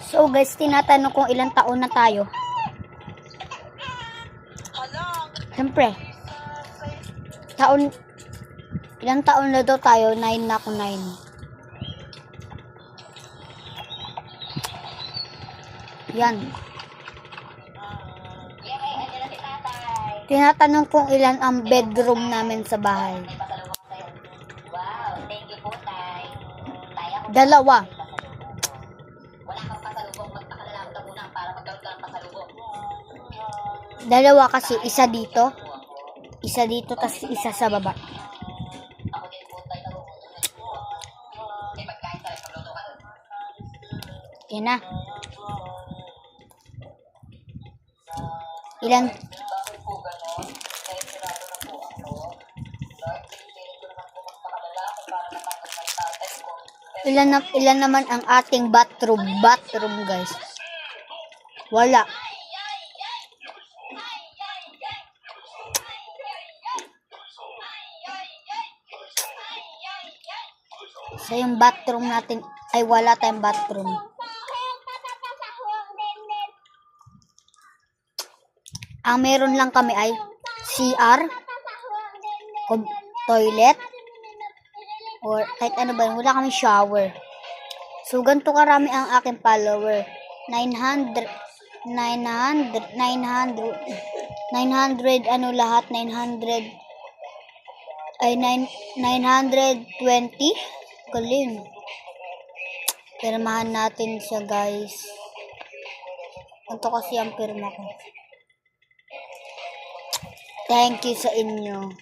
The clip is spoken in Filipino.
So guys, tinatanong kung ilang taon na tayo. Siyempre, ilang taon na daw tayo? 9 na ako, 9. Yan. Tinatanong kung ilan ang bedroom namin sa bahay. 2. Dalawa kasi, isa dito, tas isa sa baba. Yan na. Ilan naman ang ating bathroom guys? Wala. So yung bathroom natin ay wala tayong bathroom. Ang meron lang kami ay CR, toilet, or kahit ano ba, wala kami shower. So ganito karami ang aking follower. 900 ano lahat, 900 ay 920. Galing. Pirmahan natin siya guys. Ito kasi ang pirma ko. Thank you sa inyo.